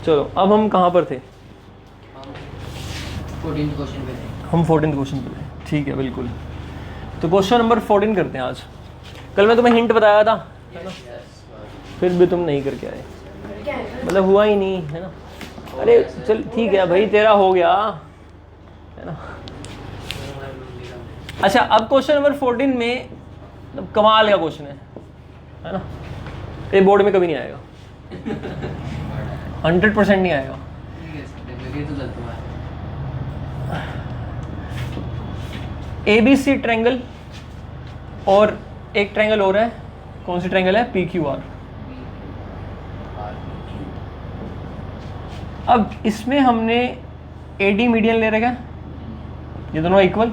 चलो अब हम कहाँ पर थे? 14th क्वेश्चन पे थे। हम 14th क्वेश्चन पे थे, ठीक है बिल्कुल। तो क्वेश्चन नंबर 14 करते हैं आज। कल मैं तुम्हें हिंट बताया था है ना, फिर भी तुम नहीं करके आए, मतलब हुआ ही नहीं है ना। अरे चल ठीक है भाई, तेरा हो गया है ना। अच्छा अब क्वेश्चन नंबर 14 में मतलब कमाल का क्वेश्चन है ना, ये बोर्ड में कभी नहीं आएगा 100% नहीं आएगा। ABC ट्रायंगल और एक ट्रायंगल और है, कौन सी ट्रायंगल है? PQR। अब इसमें हमने AD मीडियन ले रखा है, ये दोनों इक्वल।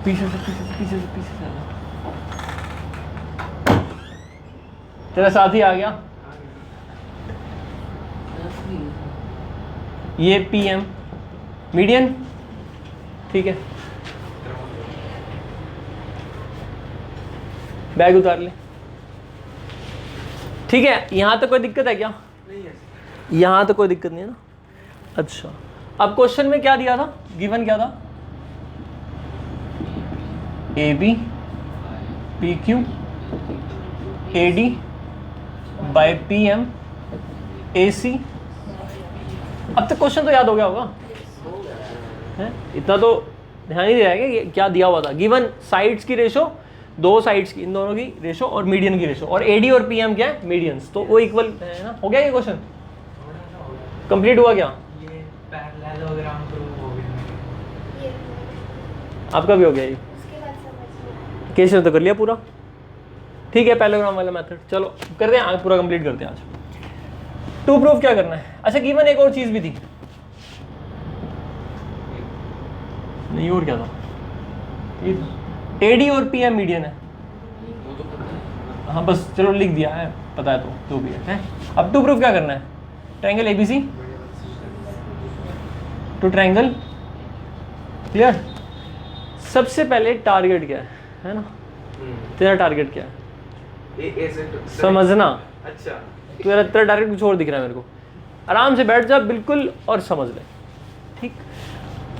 पीछे से तेरा साथी आ गया, ये PM मीडियन, ठीक है। बैग उतार ले, ठीक है। यहां तक कोई दिक्कत है क्या? नहीं है, यहां तक कोई दिक्कत नहीं है ना। अच्छा अब क्वेश्चन में क्या दिया था, गिवन क्या था? AB PQ AD by PM AC। अब तक क्वेश्चन तो याद हो गया होगा है? इतना तो ध्यान ही दिया है कि क्या दिया हुआ था। गिवन साइड्स की रेशो, दो साइड्स की, इन दोनों की रेशो और मीडियन की रेशो, और AD और PM क्या है? मीडियंस, तो वो इक्वल है ना। हो गया ये क्वेश्चन कंप्लीट हुआ क्या? ये पैरेललोग्राम तो हो गया, आपका भी हो गया ये क्वेश्चन तो कर लिया पूरा, ठीक है। पैरेललोग्राम वाला मेथड चलो करते हैं, आज पूरा कंप्लीट करते हैं आज। टू प्रूफ क्या करना है? अच्छा गिवन एक और चीज भी थी, नहीं और क्या था? AD और PM मीडियन है, हाँ बस चलो लिख दिया है, पता है तो जो भी है। अब टू प्रूफ क्या करना है? Triangle ABC to triangle, clear. सबसे पहले टारगेट क्या है ना? तेरा टारगेट क्या है समझना। अच्छा तेरा टारगेट कुछ और दिख रहा है मेरे को, आराम से बैठ जा बिल्कुल और समझ ले, ठीक।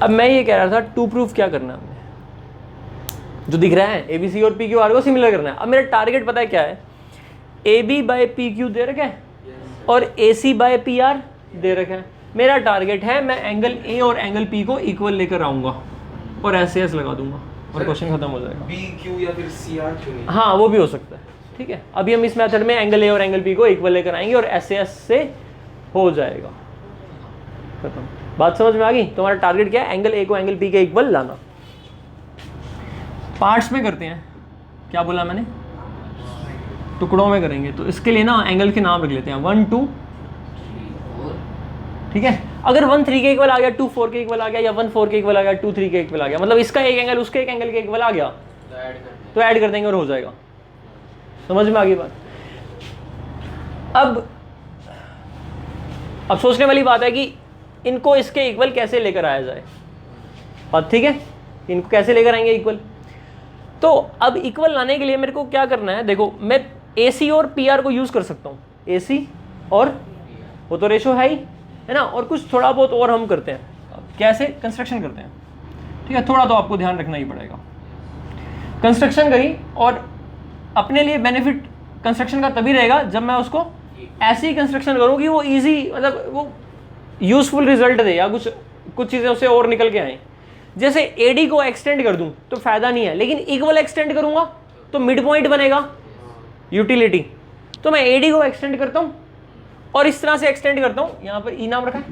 अब मैं ये कह रहा था टू प्रूफ क्या करना है हमने, जो दिख रहा है ABC और PQR को सिमिलर करना है। अब मेरा टारगेट पता है क्या है? AB बाय PQ दे रखा है और AC बाय PR दे रखा है। मेरा टारगेट है मैं एंगल A और एंगल P को इक्वल लेकर आऊंगा और ऐसे लगा दूंगा और क्वेश्चन खत्म हो जाएगा। BQ या फिर CR क्यों नहीं? हाँ वो भी हो सकता है, ठीक है। अभी हम इस मेथड में एंगल A और एंगल P को इक्वल लेकर आएंगे और ऐसे से हो जाएगा, खत्म। बात समझ में आ गई? तुम्हारा टारगेट क्या है? एंगल A को एंगल P के इक्वल लाना। पार्ट्स में करते हैं, क्या बोला मैंने? टुकड़ों में करेंगे, तो इसके लिए ना एंगल के नाम रख लेते हैं 1 2, ठीक है। अगर 1 3 के इक्वल आ गया, 2 4 के इक्वल आ गया, या 1 4 के इक्वल आ गया, 2 3 के इक्वल आ गया, मतलब इसका एक एंगल उसके एक एंगल के इक्वल आ गया तो ऐड कर देंगे और हो जाएगा। समझ में आ गई बात? अब सोचने वाली बात है कि इनको इसके इक्वल कैसे लेकर आया जाए, बात ठीक है। इनको कैसे लेकर आएंगे इक्वल? तो अब इक्वल लाने के लिए मेरे को क्या करना है? देखो मैं AC और PR को यूज कर सकता हूँ, AC और वो तो रेशो है ही है ना, और कुछ थोड़ा बहुत और हम करते हैं। कैसे कंस्ट्रक्शन करते हैं, ठीक है। थोड़ा तो आपको ध्यान रखना ही पड़ेगा। कंस्ट्रक्शन करी, और अपने लिए बेनिफिट कंस्ट्रक्शन का तभी रहेगा जब मैं उसको ऐसी कंस्ट्रक्शन करूँ कि वो इजी, मतलब वो यूजफुल रिजल्ट दे, या कुछ चीज़ें उससे और निकल के आए। जैसे AD को एक्सटेंड कर दूं तो फायदा नहीं है, लेकिन इक्वल एक्सटेंड करूंगा तो मिड पॉइंट बनेगा, यूटिलिटी। तो मैं AD को एक्सटेंड करता हूं और इस तरह से एक्सटेंड करता हूं। यहां पर E नाम रखा है,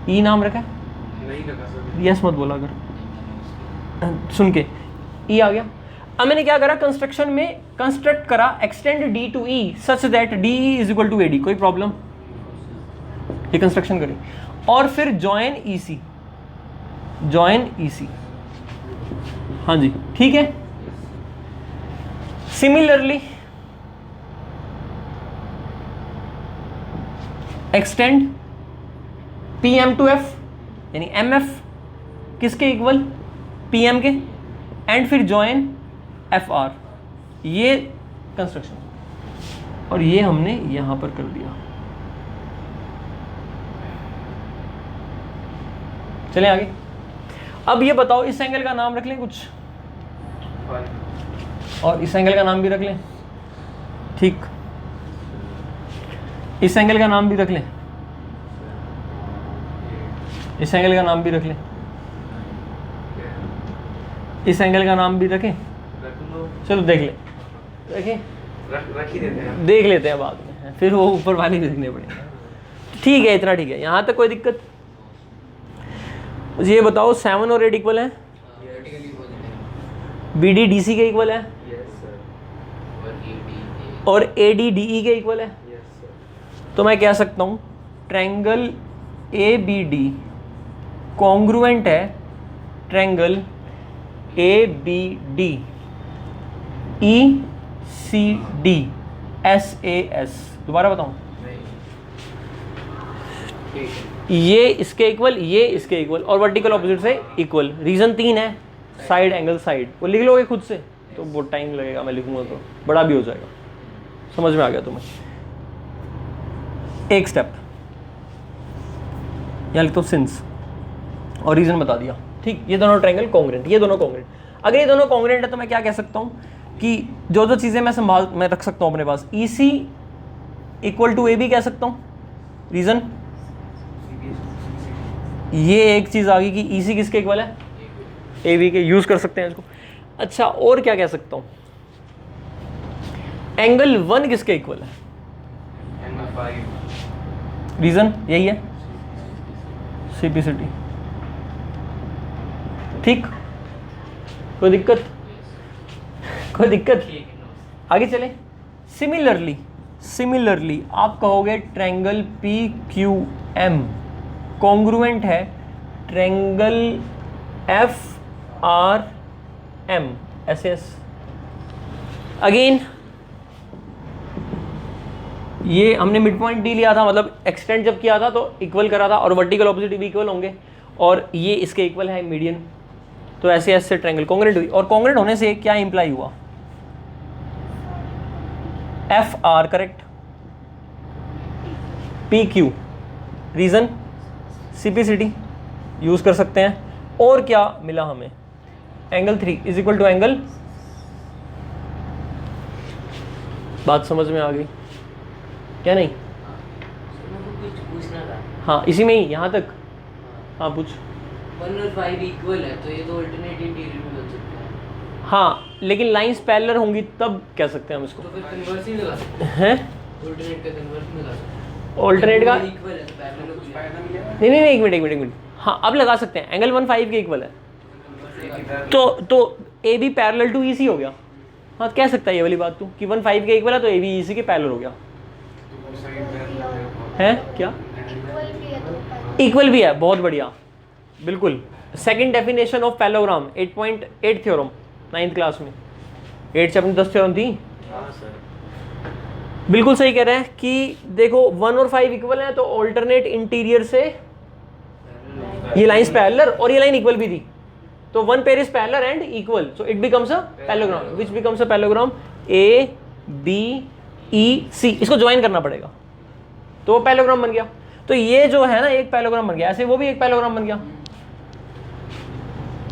E नाम रखा है, नहीं रखा सर। यस मत बोला अगर सुन के E आ गया। अब मैंने क्या करा? कंस्ट्रक्शन में कंस्ट्रक्ट करा extend D to E such that DE is equal to AD। कोई प्रॉब्लम? ये कंस्ट्रक्शन करी, और फिर जॉइन EC, जॉइन EC, हाँ जी ठीक है। Similarly extend PM to F, यानी MF किसके इक्वल? PM के, एंड फिर जॉइन FR। ये कंस्ट्रक्शन, और ये हमने यहां पर कर दिया। चलें आगे। अब ये बताओ इस एंगल का नाम रख लें कुछ, और इस एंगल का नाम भी रख लें, ठीक, इस एंगल का नाम भी रख लें, इस एंगल का नाम भी रख लें, इस एंगल का नाम भी रखें, चलो देख लें, देखें रख ही देते हैं। देख लेते हैं बाद में, फिर वो ऊपर वाले भी देखने पड़ेंगे। ठीक है, इतना ठीक है, यहाँ तक कोई दिक्कत? मुझे ये बताओ 7 और 8 इक्वल है, बी डी डी सी के इक्वल है, और ए डी डी ई के इक्वल है। तो मैं कह सकता हूँ triangle A B D congruent है triangle A B D E C D S A S. दोबारा बताऊँ, ये इसके इक्वल, ये इसके इक्वल, और वर्टिकल ऑपोजिट से इक्वल। रीजन 3 है, साइड एंगल साइड, वो लिख लोगे खुद से तो बहुत टाइम लगेगा, मैं लिखूंगा तो बड़ा भी हो जाएगा। समझ में आ गया तुम्हें? एक स्टेप यहाँ लिख दो सिंस, और रीजन बता दिया, ठीक। ये दोनों ट्रायंगल कॉन्ग्रुएंट, ये दोनों कॉन्ग्रुएंट। अगर ये दोनों कॉन्ग्रुएंट है तो मैं क्या कह सकता हूँ कि जो जो चीज़ें मैं रख सकता हूँ अपने पास, ई सी इक्वल टू ए बी कह सकता हूँ। रीजन, ये एक चीज़ आ गई कि ई सी किसके इक्वल है, ए बी के, यूज़ कर सकते हैं इसको। अच्छा, और क्या कह सकता हूँ, एंगल 1 किसके इक्वल है, रीजन यही है, सीपीसीटी, ठीक। कोई दिक्कत? कोई दिक्कत? आगे चले। सिमिलरली आप कहोगे triangle P Q M congruent है triangle F R M S S. Again ये हमने मिड पॉइंट डी लिया था, मतलब एक्सटेंड जब किया था तो इक्वल करा था, और वर्टिकल ऑपोजिट भी इक्वल होंगे, और ये इसके इक्वल है मीडियन। तो ऐसे ऐसे ट्रायंगल कॉन्ग्रुएंट हुई, और कॉन्ग्रुएंट होने से क्या इंप्लाई हुआ, F R correct, P Q, reason CPCT use कर सकते हैं। और क्या मिला हमें, angle 3 is equal to angle, बात समझ में आ गई क्या? नहीं, कुछ पूछना था। हाँ इसी में ही, यहाँ तक। हाँ पूछ। 1 और 5 इक्वल है तो ये तो अल्टरनेट इंटीरियर में बन सकता है। हाँ लेकिन लाइंस पैरेलल होंगी तब कह सकते हैं हम इसको, तो फिर कन्वर्स ही लगा सकते हैं, हैं अल्टरनेट का कन्वर्स नहीं लगा सकते। ऑल्टरनेट का, इक्वल है तो पैरेलल हो जाएगा। नहीं एक मिनट, हाँ अब लगा सकते हैं, एंगल 1 5 के इक्वल है तो ए बी पैरेलल टू ई सी हो गया। हाँ कह सकता है ये वाली बात तू कि 1 5 के इक्वल है तो ए बी ई सी के पैरेलल हो गया है। क्या इक्वल भी है, बहुत बढ़िया, बिल्कुल। Second definition of parallelogram 8.8 theorem 9th class में, 8 से अपनी 10 थ्योरम थी। बिल्कुल सही कह रहे हैं कि देखो 1 और 5 इक्वल है तो ऑल्टरनेट इंटीरियर से ये लाइंस पैरेलल और ये लाइन इक्वल भी थी, तो 1 pair is parallel and equal, so it becomes a parallelogram which becomes a parallelogram A B E C. इसको ज्वाइन करना पड़ेगा तो वो पैरेललोग्राम बन गया। तो ये जो है ना एक पैरेललोग्राम बन गया, ऐसे वो भी एक पैरेललोग्राम बन गया।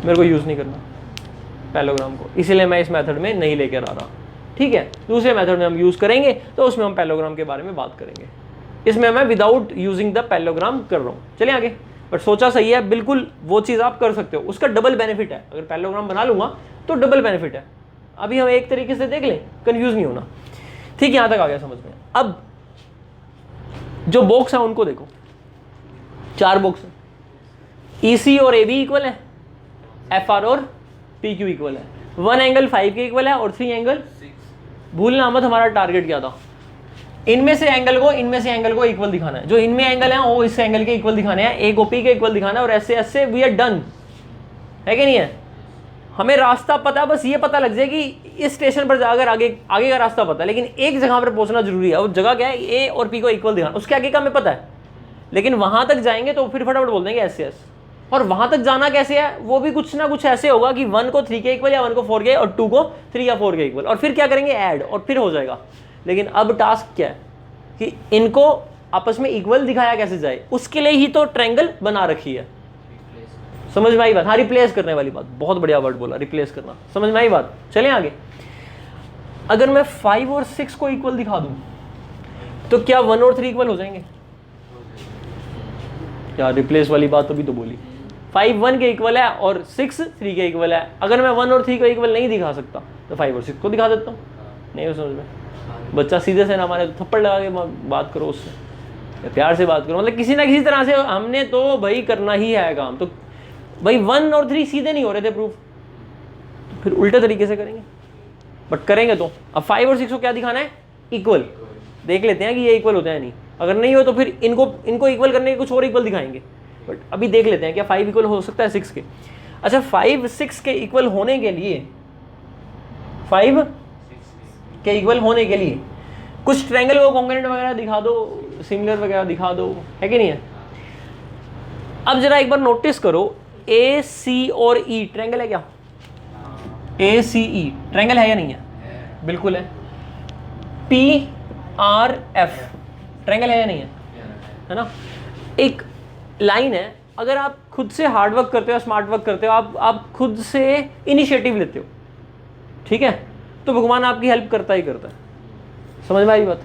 मेरे को यूज नहीं करना पैरेललोग्राम को, इसीलिए मैं इस मेथड में नहीं लेकर आ रहा, ठीक है। दूसरे मेथड में हम यूज करेंगे तो उसमें हम पैरेललोग्राम के बारे में बात करेंगे। इसमें मैं विदाउट यूजिंग द पैरेललोग्राम कर रहा हूँ। चलिए आगे, बट सोचा सही है, बिल्कुल वो चीज़ आप कर सकते हो, उसका डबल बेनिफिट है। अगर पैरेललोग्राम बना लूंगा तो डबल बेनिफिट है। अभी हम एक तरीके से देख लें, कंफ्यूज नहीं होना, ठीक। यहाँ तक आ गया समझ में। अब जो बॉक्स है उनको देखो, 4 बॉक्स है, ई सी और ए बी इक्वल है, एफ आर और पी क्यू इक्वल है, 1 एंगल 5 के इक्वल है और 3 एंगल 6। भूलना मत हमारा टारगेट क्या था, इनमें से एंगल को इक्वल दिखाना है। जो इनमें एंगल है वो इस एंगल के इक्वल दिखाने हैं, ए को पी के इक्वल दिखाना है, और ऐसे ऐसे वी आर डन, है कि नहीं है। हमें रास्ता पता है, बस ये पता लग जाए कि इस स्टेशन पर जाकर आगे का रास्ता पता है, लेकिन एक जगह पर पहुंचना जरूरी है। वो जगह क्या है, ए और पी को इक्वल दिखाना, उसके आगे का हमें पता है, लेकिन वहां तक जाएंगे तो फिर फटाफट बोल देंगे ऐसे ऐसे। और वहां तक जाना कैसे है, वो भी कुछ ना कुछ ऐसे होगा कि 1 को 3 के इक्वल या 1 को 4 के और 2 को 3 या 4 के इक्वल, और फिर क्या करेंगे ऐड, और फिर हो जाएगा। लेकिन अब टास्क क्या है कि इनको आपस में इक्वल दिखाया कैसे जाए, उसके लिए ही तो ट्रायंगल बना रखी है। समझ में आई बात? हाँ, रिप्लेस करने वाली बात, बहुत बढ़िया वर्ड बोला, रिप्लेस करना। समझ में आई बात? चलें आगे। अगर मैं 5 और 6 को इक्वल दिखा दूं तो क्या 1 और 3 इक्वल हो जाएंगे? यार रिप्लेस वाली बात अभी तो बोली। 5 1 के इक्वल है और 6 3 के इक्वल है। अगर मैं 1 और 3 को इक्वल नहीं दिखा सकता तो 5 और 6 को दिखा देता हूँ। नहीं हो समझ में? बच्चा सीधे से ना माने तो थप्पड़ लगा के बात करो उससे, प्यार से बात करो, मतलब किसी ना किसी तरह से हमने तो भाई करना ही है काम। तो भाई 1 और 3 सीधे नहीं हो रहे थे प्रूफ, तो फिर उल्टे तरीके से करेंगे, बट करेंगे तो। अब 5 और 6 को क्या दिखाना है? इक्वल। देख लेते हैं कि ये इक्वल होते हैं नहीं। अगर नहीं हो तो फिर इनको इक्वल करने के कुछ और इक्वल दिखाएंगे, बट अभी देख लेते हैं क्या 5 इक्वल हो सकता है 6 के। अच्छा, 5 6 के इक्वल होने के लिए, 5 के इक्वल होने के लिए कुछ ट्रायंगल को कॉन्ग्रुएंट वगैरह दिखा दो, सिमिलर वगैरह दिखा दो, है कि नहीं है? अब जरा एक बार नोटिस करो, ए सी और ई ट्रायंगल है क्या? ए सी ई ट्रायंगल है या नहीं है? बिल्कुल है। पी आर एफ ट्रायंगल है या नहीं है ना? एक लाइन है, अगर आप खुद से हार्ड वर्क करते हो, स्मार्ट वर्क करते हो, आप खुद से इनिशिएटिव लेते हो, ठीक है, तो भगवान आपकी हेल्प करता ही करता है। समझ में आई बात?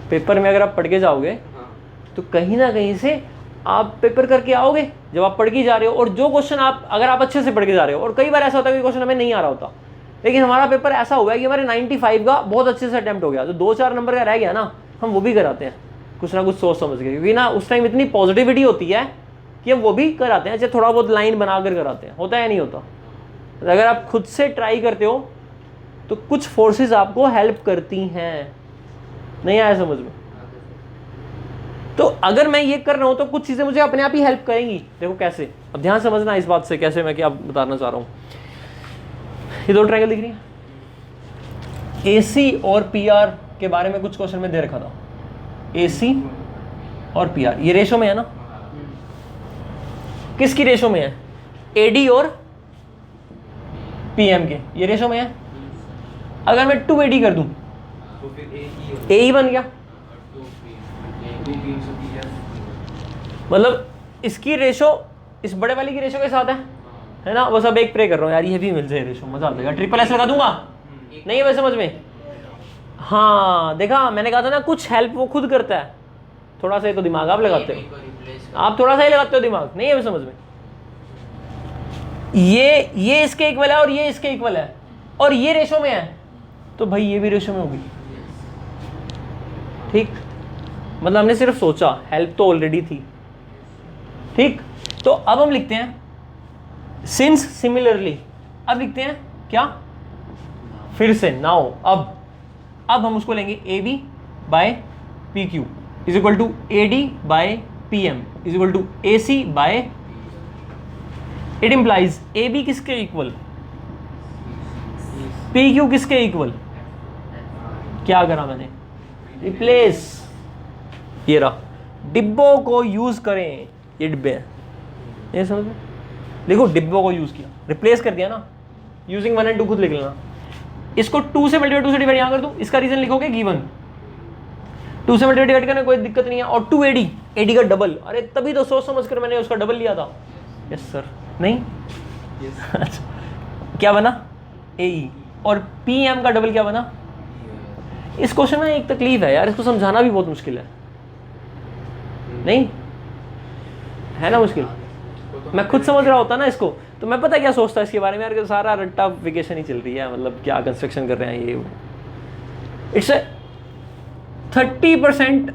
पेपर में अगर आप पढ़ के जाओगे तो कहीं ना कहीं से आप पेपर करके आओगे जब आप पढ़ के जा रहे हो। और जो क्वेश्चन अगर आप अच्छे से पढ़ के जा रहे हो, और कई बार ऐसा होता है कि क्वेश्चन हमें नहीं आ रहा होता, लेकिन हमारा पेपर ऐसा हुआ है कि हमारे 95 का बहुत अच्छे से अटेम्प्ट हो गया, तो 2-4 नंबर का रह गया ना, हम वो भी कराते हैं कुछ ना कुछ सोच समझ के, क्योंकि ना उस टाइम इतनी पॉजिटिविटी होती है कि हम वो भी कराते हैं, चाहे थोड़ा बहुत लाइन बनाकर कराते हैं। होता है या नहीं होता? अगर आप खुद से ट्राई करते हो तो कुछ फोर्सेस आपको हेल्प करती हैं। नहीं आया समझ में? तो अगर मैं ये कर रहा हूं तो कुछ चीजें मुझे अपने आप ही हेल्प करेंगी। देखो कैसे, अब ध्यान समझना इस बात से, कैसे मैं क्या बताना चाह रहा हूं। ये दो ट्रायंगल दिख रही है, AC और PR के बारे में कुछ क्वेश्चन में दे रखा था। AC और PR ये रेशो में है ना? किसकी रेशो में है? AD और PM के, ये रेशो में है। अगर मैं 2AD कर दूं तो फिर AE बन गया। मतलब इसकी रेशो इस बड़े वाली की रेशो के साथ है ना? बस अब एक प्रे कर रहा हूँ यार, ये भी मिल जाए रेशो, मजा आ जाएगा। SSS लगा दूंगा, नहीं है वैसे समझ में? हाँ देखा, मैंने कहा था ना कुछ हेल्प वो खुद करता है। थोड़ा सा ही तो दिमाग आप लगाते हो, आप थोड़ा सा ही लगाते हो दिमाग, नहीं है वैसे समझ में? ये इसके इक्वल है और ये इसके इक्वल है और ये रेशो में है, तो भाई ये भी रेशो में होगी। ठीक, मतलब हमने सिर्फ सोचा, हेल्प तो ऑलरेडी थी। ठीक, तो अब हम लिखते हैं सिंस सिमिलरली। अब लिखते हैं क्या? फिर से नाउ, अब हम उसको लेंगे AB by PQ is equal to AD by PM is equal to AC by, it implies AB किसके इक्वल? PQ किसके इक्वल? क्या करा मैंने? रिप्लेस। ये रहा, डिब्बों को यूज करें, ये डिब्बे हैं, ये समझ में? देखो डिब्बों को यूज किया, रिप्लेस कर दिया ना, यूजिंग 1 और 2 खुद लिख लेना। इसको 2 से मल्टीप्लाई 2 से डिवाइड यहाँ कर दूं, इसका रीजन लिखोगे गिवन। 2 से मल्टीप्लाई डिवाइड करने कोई दिक्कत नहीं है। और 2AD, AD का डबल, अरे तभी तो सोच समझ कर मैंने उसका डबल लिया था। यस सर, नहीं yes. क्या बना? AE। और PM का डबल क्या बना? इस क्वेश्चन में एक तकलीफ है यार, इसको समझाना भी बहुत मुश्किल है, नहीं है ना? मुश्किल मैं खुद समझ रहा होता ना इसको, तो मैं पता क्या सोचता इसके बारे में यार, सारा रट्टा वेकेशन ही चल रही है, मतलब क्या कंस्ट्रक्शन कर रहे हैं ये वो। इट्स 30%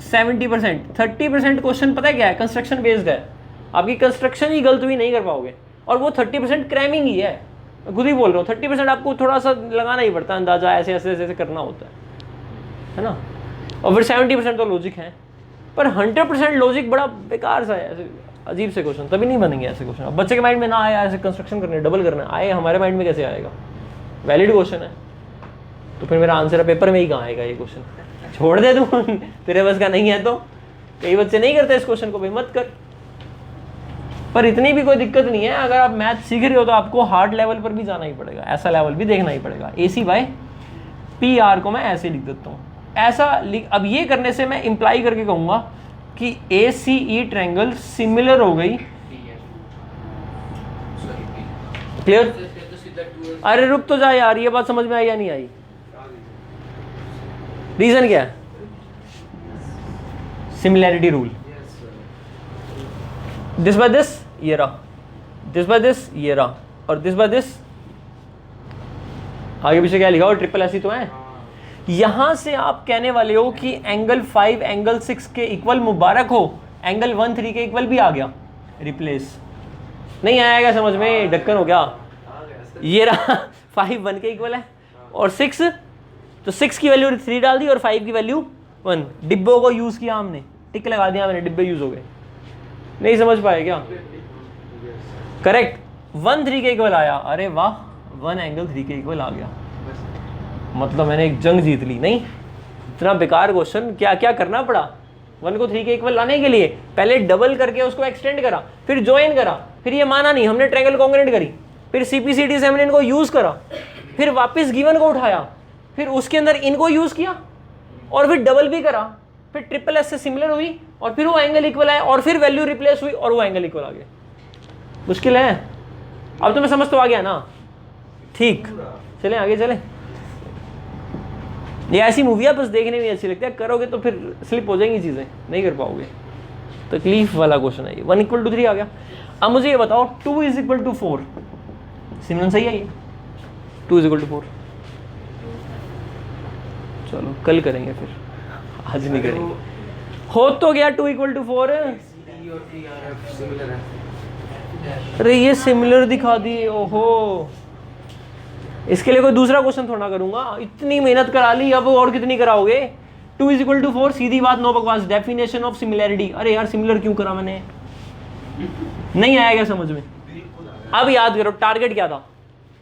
70%, 30% क्वेश्चन पता है क्या है? कंस्ट्रक्शन बेस्ड है। आपकी कंस्ट्रक्शन ही गलत भी नहीं कर पाओगे, और वो 30% क्रैमिंग ही है। मैं खुद ही बोल रहा हूँ, 30% आपको थोड़ा सा लगाना ही पड़ता है अंदाजा, ऐसे ऐसे ऐसे करना होता है ना? और फिर 70% तो लॉजिक है, पर 100% लॉजिक बड़ा बेकार सा है, ऐसे अजीब से क्वेश्चन तभी नहीं बनेंगे ऐसे क्वेश्चन। अब बच्चे के माइंड में ना आया ऐसे कंस्ट्रक्शन करने, डबल करना आए, हमारे माइंड में कैसे आएगा? वैलिड क्वेश्चन है, तो फिर मेरा आंसर है पेपर में ही कहाँ आएगा ये क्वेश्चन? छोड़ दे तू, तेरे बस का नहीं है तो। कई बच्चे नहीं करते इस क्वेश्चन को, भाई मत कर। पर इतनी भी कोई दिक्कत नहीं है, अगर आप मैथ सीख रहे हो तो आपको हार्ड लेवल पर भी जाना ही पड़ेगा, ऐसा लेवल भी देखना ही पड़ेगा। AC बाय PR को मैं ऐसे लिख देता हूँ, ऐसा अब ये करने से मैं इंप्लाई करके कहूँगा कि ACE ट्रायंगल सिमिलर हो गई क्लियर? फिर तो सीधा 2 अरे रुक तो जा यार, ये बात समझ में आई या नहीं आई? रीजन क्या है? Similarity rule. This by this ये रहा, दिस बाय दिस ये रहा, और दिस बाय दिस आगे पीछे क्या लिखा हो, ट्रिपल ऐसी तो है। यहां से आप कहने वाले हो कि एंगल 5 एंगल 6 के इक्वल मुबारक हो, एंगल 1 3 के इक्वल भी आ गया, रिप्लेस। नहीं आएगा समझ में, ढक्कन हो गया। ये रहा 5 1 के इक्वल है, और 6 तो 6 की वैल्यू 3 डाल दी और 5 की वैल्यू 1। डिब्बों को यूज किया हमने, टिक लगा दिया मैंने, डिब्बे यूज हो गए। नहीं समझ पाए क्या? करेक्ट, 1 3 के इक्वल आया, अरे वाह, 1 एंगल 3 के इक्वल आ गया, मतलब मैंने एक जंग जीत ली। नहीं, इतना बेकार क्वेश्चन, क्या क्या करना पड़ा 1 को 3 के इक्वल लाने के लिए? पहले डबल करके उसको एक्सटेंड करा, फिर ज्वाइन करा, फिर ये माना नहीं, हमने ट्रायंगल कॉन्ग्रुएंट करी, फिर सीपीसीटी से हमने इनको यूज करा, फिर वापस गिवन को उठाया, फिर उसके अंदर इनको यूज किया, और फिर डबल भी करा, फिर ट्रिपल एस से सिमिलर हुई, और फिर वो एंगल इक्वल आया, और फिर वैल्यू रिप्लेस हुई, और वो एंगल इक्वल आ गया। मुश्किल है? अब तुम्हें समझ तो आ गया ना? ठीक, चलें आगे चलें। ये ऐसी मूवी है बस देखने में अच्छी लगती है, करोगे तो फिर स्लिप हो जाएंगी चीज़ें, नहीं कर पाओगे। तकलीफ वाला क्वेश्चन है ये। 1 = 3 आ गया। अब मुझे ये बताओ 2 = 4, सिमरन सही है ये? 2 = 4, चलो कल करेंगे फिर, आज नहीं करेंगे। हो तो गया 2 = 4। अरे ये सिमिलर दिखा दिए, ओहो। इसके लिए कोई दूसरा क्वेश्चन थोड़ा करूंगा, इतनी मेहनत करा ली, अब और कितनी कराओगे? 2 = 4, सीधी बात, नो बकवास। डेफिनेशन ऑफ सिमिलैरिटी, अरे यार सिमिलर क्यों करा मैंने? नहीं आएगा समझ में? अब याद करो टारगेट क्या था,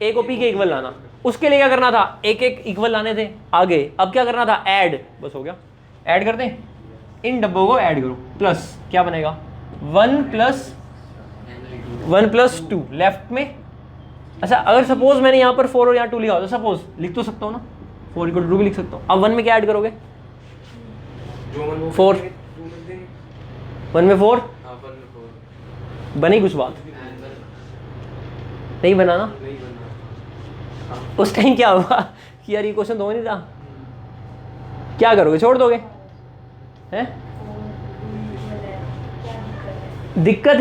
ए को पी के इक्वल लाना। उसके लिए क्या करना था, एक एक इक्वल लाने थे आगे। अब क्या करना था, ऐड, बस हो गया। ऐड करते हैं, इन डब्बों को ऐड करो, प्लस क्या बनेगा 1 + 2 लेफ्ट में। अच्छा अगर सपोज मैंने यहाँ पर 4 और यहाँ 2 लिखा हो, तो सपोज लिख तो सकता हूँ ना, 4 = 2 भी लिख सकता हूँ। अब 1 में क्या ऐड करोगे? 4, 1 में 4 बनी कुछ बात? नहीं बना ना? उस टाइम क्या होगा कि यार ये क्वेश्चन तो नहीं था, क्या करोगे, छोड़ दोगे? हैं? दिक्कत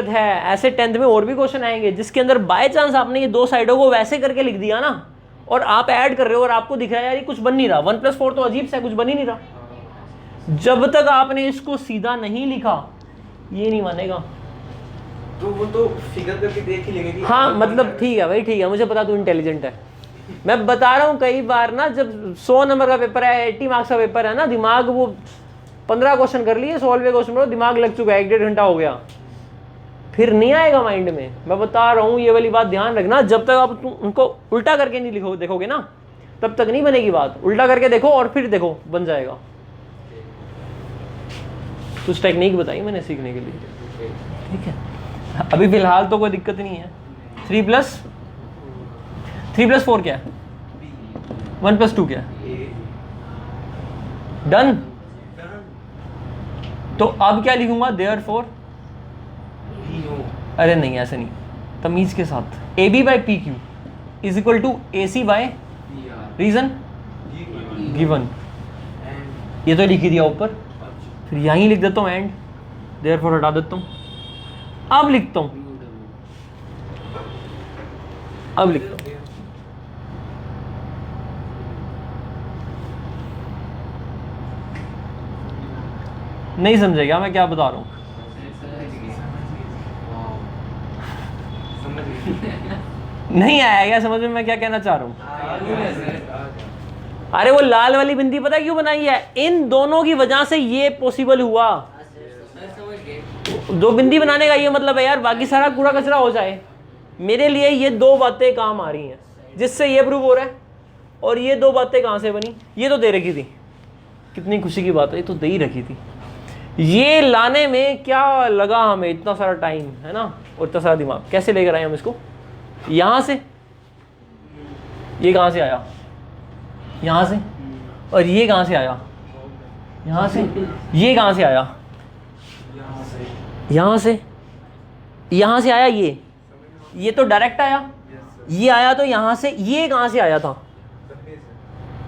है। ऐसे 10th में और भी क्वेश्चन आएंगे जिसके अंदर बाय चांस आपने ये दो साइडों को वैसे करके लिख दिया ना, और आप ऐड कर रहे हो और आपको दिख रहा है यार ये कुछ बन नहीं रहा, 1 + 4 तो अजीब सा, कुछ बन ही नहीं रहा। जब तक आपने इसको सीधा नहीं लिखा ये नहीं मानेगा। तो वो तो फिगर करके देख ही लेंगे कि हाँ मतलब ठीक है भाई, ठीक है, मुझे पता तू इंटेलिजेंट है। मैं बता रहा हूँ कई बार ना, जब 100 नंबर का पेपर है, 80 मार्क्स का पेपर है ना, दिमाग वो 15 क्वेश्चन कर लिए, 100वें क्वेश्चन में दिमाग लग चुका है, 1 1.5 घंटा हो गया, फिर नहीं आएगा माइंड में। मैं बता रहा हूँ ये वाली बात ध्यान रखना, जब तक आप उनको उल्टा करके नहीं लिखो देखोगे ना, तब तक नहीं बनेगी बात। उल्टा करके देखो और फिर देखो, बन जाएगा। कुछ टेक्निक बताई मैंने सीखने के लिए, ठीक है। अभी फिलहाल तो कोई दिक्कत नहीं है। 3 + 4 क्या है? 1 + 2 क्या है? डन। तो अब क्या लिखूंगा, देयरफॉर, अरे नहीं ऐसे नहीं, तमीज के साथ, AB/PQ = AC/, रीजन गिवन, ये तो लिख ही दिया ऊपर, फिर यहीं लिख देता हूँ एंड, देयरफॉर हटा देता हूँ। अब लिखता हूँ, नहीं समझेगा मैं क्या बता रहा हूँ? नहीं आएगा समझ में मैं क्या कहना चाह रहा हूँ? अरे वो लाल वाली बिंदी पता क्यों बनाई है? इन दोनों की वजह से ये पॉसिबल हुआ। दो बिंदी बनाने का ये मतलब है यार, बाकी सारा कूड़ा कचरा हो जाए, मेरे लिए ये दो बातें काम आ रही हैं, जिससे ये प्रूव हो रहा है। और ये दो बातें कहाँ से बनी? ये तो दे रखी थी, कितनी खुशी की बात है, ये तो दे ही रखी थी। ये लाने में क्या लगा हमें, इतना सारा टाइम है ना, और इतना सारा दिमाग। कैसे लेकर आए हम इसको? यहाँ से, ये कहाँ से आया? यहाँ से। और ये कहाँ से आया? यहाँ से। ये कहाँ से आया? यहाँ से। यहाँ से आया ये, ये तो डायरेक्ट आया, ये आया तो यहाँ से, ये कहाँ से आया था,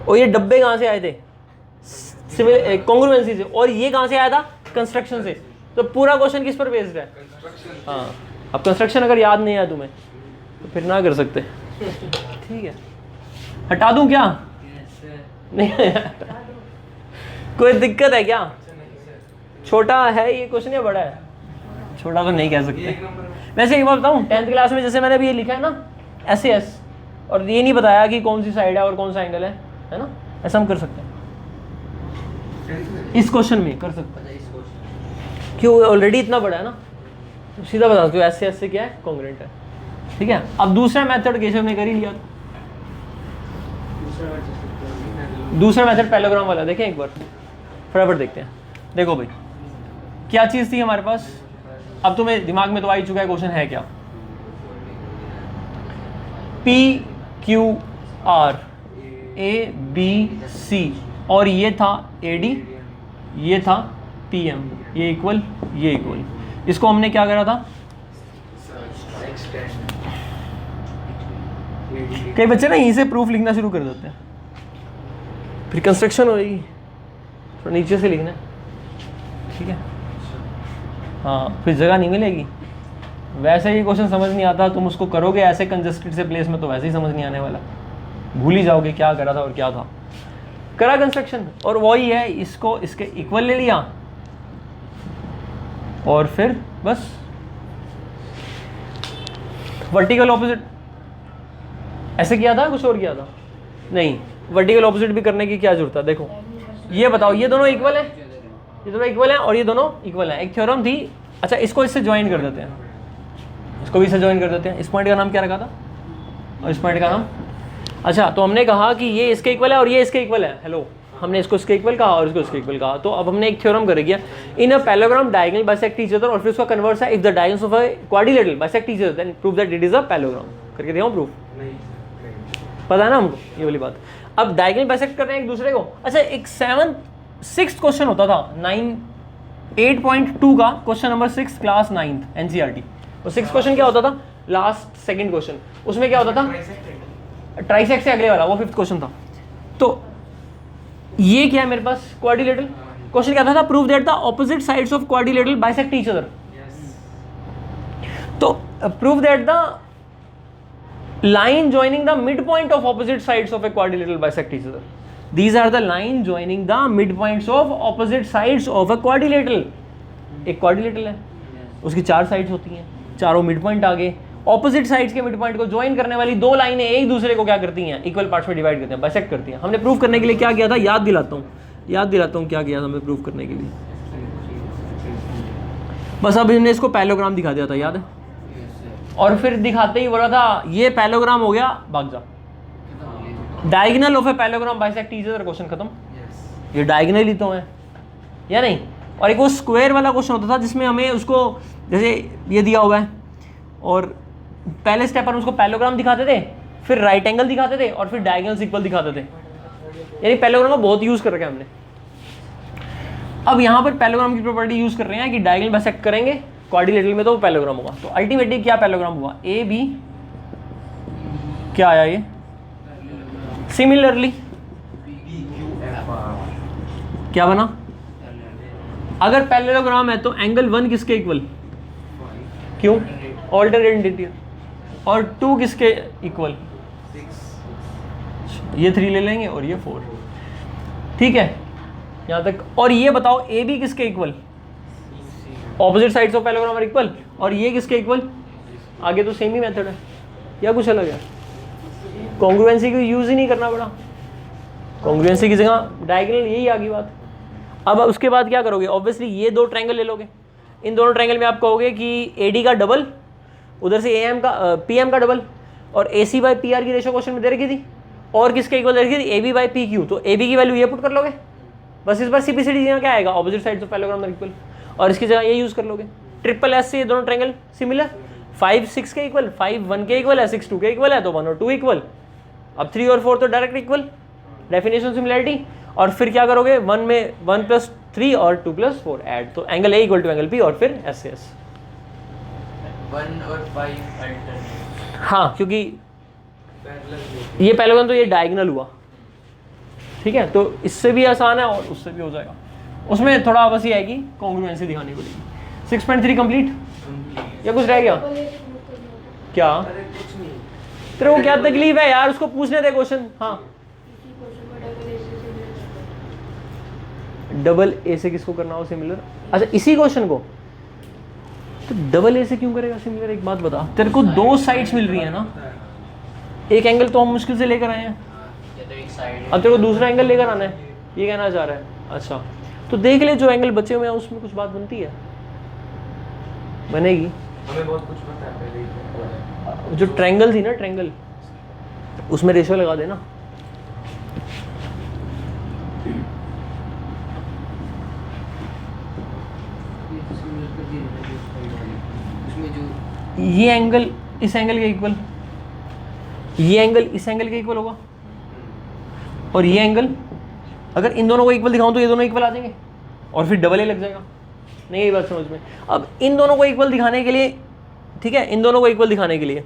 और ये डब्बे कहाँ से आए थे, कॉन्ग्रुएंसी से, और ये कहाँ से आया था, कंस्ट्रक्शन से। तो पूरा क्वेश्चन किस पर बेस्ड है? हाँ, अब कंस्ट्रक्शन अगर याद नहीं आया तुम्हें तो फिर ना कर सकते। ठीक है, हटा दूं क्या? नहीं कोई दिक्कत है क्या? छोटा है ये क्वेश्चन या बड़ा है? छोटा तो नहीं कह सकते। वैसे एक बात बताऊं, 10th क्लास में जैसे मैंने अभी ये लिखा है ना SAS, और ये नहीं बताया कि कौन सी साइड है और कौन सा एंगल है ना, ऐसा हम कर सकते हैं इस क्वेश्चन में, कर सकते हैं क्यों, ऑलरेडी इतना बड़ा है ना, तो सीधा बता दो SAS से क्या है, कॉन्ग्रुएंट है। ठीक है, अब दूसरा मेथड केशव ने कर ही लिया। दूसरा मेथड पैरेललोग्राम वाला देखें एक बार, फटाफट देखते हैं। देखो भाई, क्या चीज़ थी हमारे पास, अब तुम्हें दिमाग में तो आ ही चुका है क्वेश्चन है क्या। PQR ABC, और ये था AD, ये था PM, ये इक्वल, ये इक्वल। इसको हमने क्या करा था, कई बच्चे ना यहीं से प्रूफ लिखना शुरू कर देते हैं, फिर कंस्ट्रक्शन होगी, तो नीचे से लिखना है। ठीक है, हाँ, फिर जगह नहीं मिलेगी। वैसे ही क्वेश्चन समझ नहीं आता, तुम उसको करोगे ऐसे कंजस्टेड से प्लेस में तो वैसे ही समझ नहीं आने वाला, भूल ही जाओगे क्या करा था और क्या था। करा कंस्ट्रक्शन, और वही है, इसको इसके इक्वल ले लिया, और फिर बस वर्टिकल ऑपोजिट ऐसे किया था, कुछ और किया था नहीं। वर्टिकल ऑपोजिट भी करने की क्या जरूरत है? देखो ये बताओ, ये दोनों इक्वल है, ये दोनों इक्वल है और ये दोनों इक्वल है। एक थ्योरम थी, अच्छा इसको इससे ज्वाइन कर देते हैं, इसको भी इससे ज्वाइन कर देते हैं। इस पॉइंट का नाम क्या रखा था और इस पॉइंट का नाम, अच्छा तो हमने कहा कि ये इसके इक्वल है और ये इसके इक्वल है। हेलो, हमने इसको इसके इक्वल कहा और इसको इसके इक्वल कहा। तो अब हमने एक थ्योरम कर दिया, in a parallelogram diagonal bisect each other, और फिर उसका कन्वर्स है, if the diagonals of a quadrilateral bisect each other then prove that it is a parallelogram. करके दिखाऊं प्रूफ? पता है ना हमको ये वाली बात। अब डायगोनल बाइसेक्ट कर रहे हैं एक दूसरे को। अच्छा, एक 6th क्वेश्चन होता था 8.2 का, question number 6 class 9th NCERT। और 6th क्वेश्चन क्या होता था, लास्ट सेकंड क्वेश्चन, उसमें क्या होता था, ट्राइसेक्ट से अगले वाला, वो 5th क्वेश्चन था। तो ये क्या है मेरे पास, क्वाड्रिलेटरल। क्वेश्चन क्या था, prove that the opposite sides of quadrilateral bisect each other. तो prove that the line joining the midpoint of opposite sides of a quadrilateral bisect each other. These are the line joining the midpoints of opposite sides of a quadrilateral. एक quadrilateral है, उसकी 4 sides होती हैं, चारों midpoint आ गए। Opposite sides के midpoint को join करने वाली 2 लाइनें एक दूसरे को क्या करती हैं, इक्वल पार्ट्स में डिवाइड करती हैं, बाइसेक्ट करती हैं। हमने प्रूव करने के लिए क्या किया था, याद दिलाता हूँ क्या किया था हमने प्रूव करने के लिए। बस अब हमने इसको पैरेललोग्राम दिखा दिया था, याद है, और फिर दिखाते ही बोला था ये पैरेललोग्राम हो गया, भाग जा। Diagonal of a parallelogram bisect each other, question खत्म। ये डायगोनल ही तो है या नहीं। और एक वो स्क्वायर वाला क्वेश्चन होता था जिसमें हमें उसको, जैसे ये दिया हुआ है और पहले स्टेप पर उसको पैरेललोग्राम दिखाते थे, फिर राइट एंगल दिखाते थे और फिर डायगोनल इक्वल दिखाते थे। यानी पैरेललोग्राम का बहुत यूज कर रखा है हमने। अब यहाँ पर पैरेललोग्राम की प्रॉपर्टी यूज कर रहे हैं कि डायगोनल बाइसेक्ट करेंगे क्वाड्रिलेटरल में तो वो पैरेललोग्राम होगा। तो अल्टीमेटली क्या पैरेललोग्राम हुआ, ए बी क्या आया, ये सिमिलरली क्या बना, अगर पैरेललोग्राम है तो एंगल 1 किसके इक्वल, क्यों, ऑल्टरनेटिव, और 2 किसके इक्वल, ये 3 ले लेंगे और ये 4। ठीक है यहाँ तक। और ये बताओ ए बी किसके equal, opposite sides of parallelogram are equal, और ये किसके इक्वल, आगे तो सेम ही मेथड है या कुछ अलग है। कॉन्ग्रुएंसी को यूज ही नहीं करना पड़ा, कॉन्ग्रुएंसी की जगह डायगोनल, यही आ गई बात। अब उसके बाद क्या करोगे, ऑब्वियसली ये 2 ट्रायंगल ले लोगे, इन दोनों ट्रायंगल में आप कहोगे कि AD का डबल, उधर से AM का PM का डबल, और AC बाई PR की रेशो क्वेश्चन में दे रखी थी, और किसके इक्वल दे रखी थी, AB बाई PQ। तो AB की वैल्यू ये पुट कर लोगे, बस इस बार CPCD जगह क्या आएगा, opposite sides of parallelogram are equal, और इसकी जगह ये यूज कर लोगे। ट्रिपल S से ये दोनों ट्रायंगल सिमिलर, 5 6 के इक्वल, 5 1 के इक्वल है, 6 2 के इक्वल है, तो 1 और 2 इक्वल। अब 3 और 4 तो डायरेक्ट इक्वल, डेफिनेशन सिमिलरिटी। और फिर क्या करोगे, 1 में 1 + 3 और 2 + 4 ऐड, तो एंगल A = एंगल P और फिर S से S। 1 और 5 अल्टरनेट। हाँ, क्योंकि पैरेलल ये पैरेलल तो ये डायगोनल हुआ, ठीक है, तो इससे भी आसान है और उससे भी हो जाएगा। उसमें थोड़ा बस ये है कि कॉन्ग्रुएंसी दिखानी पड़ेगी। 6.3 कंप्लीट या कुछ रह गया क्या? अरे कुछ नहीं। तेरे को क्या तकलीफ है यार, उसको पूछने दे क्वेश्चन। हाँ, डबल ए से किसको करना हो सिमिलर? अच्छा, इसी क्वेश्चन को तो डबल ए से क्यों करेगा सिमिलर? एक बात बता, तेरे को दो साइड्स मिल रही है ना, एक एंगल तो हम मुश्किल से लेकर आए हैं, या तो एक साइड अब तेरे को दूसरा एंगल लेकर आना है, ये कहना चाह रहा है। अच्छा, तो देख ले जो एंगल बचे हुए हैं उसमें कुछ बात बनती है, बनेगी। हमें बहुत कुछ पता है पहले ही। जो ट्रायंगल थी ना, ट्रायंगल, उसमें रेशियो लगा देना। उसमें जो ये एंगल इस एंगल के इक्वल, ये एंगल इस एंगल के इक्वल होगा, और ये एंगल अगर इन दोनों को इक्वल दिखाऊं तो ये दोनों इक्वल आ जाएंगे और फिर डबल ए लग जाएगा। नहीं, ये बात समझ में। अब इन दोनों को इक्वल दिखाने के लिए, ठीक है, इन दोनों को इक्वल दिखाने के लिए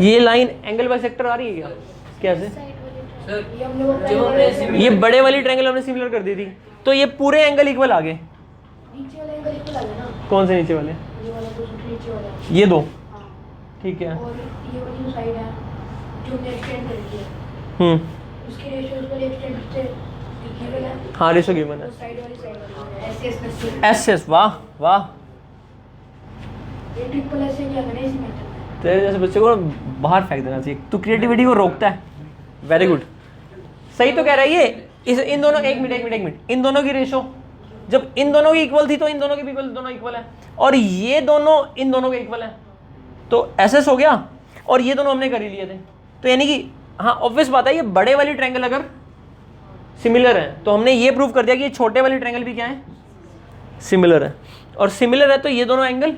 ये लाइन एंगल बाइसेक्टर आ रही है क्या? कैसे? सर जो हमने ये बड़े वाली ट्रायंगल हमने सिमिलर कर दी थी, तो ये पूरे एंगल इक्वल आ गए। नीचे वाला एंगल इक्वल आ गया ना, कौन से नीचे वाले? ये वाला तो सबसे नीचे वाला है। ये दो, हाँ। ठीक है। और ये वाली जो साइड है जो हमने एक्सटेंड कर दी है, उसकी रेशियो उस वाले एक्सटेंड से इक्वल है। हाँ, रेशो गिवन तो है। साइड वाली ऐसे ऐसे एस एस, वाह वाह, ये ट्रिपल ऐसे क्या करें इसी मेथड में। तेरे जैसे बच्चे को ना बाहर फेंक देना चाहिए, तू क्रिएटिविटी को रोकता है। वेरी गुड, सही तो कह रहा है ये। इस इन दोनों, एक मिनट, इन दोनों की रेशो जब इन दोनों की इक्वल थी तो इन दोनों की भी इक्वल, दोनों इक्वल है, और ये दोनों इन दोनों के इक्वल है, तो एसएस हो गया, और ये दोनों हमने कर ही लिए थे। तो यानी कि हाँ, ऑब्वियस बात है, ये बड़े वाली ट्रायंगल अगर सिमिलर है तो हमने ये प्रूव कर दिया कि ये छोटे वाली ट्रायंगल भी क्या है, सिमिलर है। और सिमिलर है तो ये दोनों एंगल,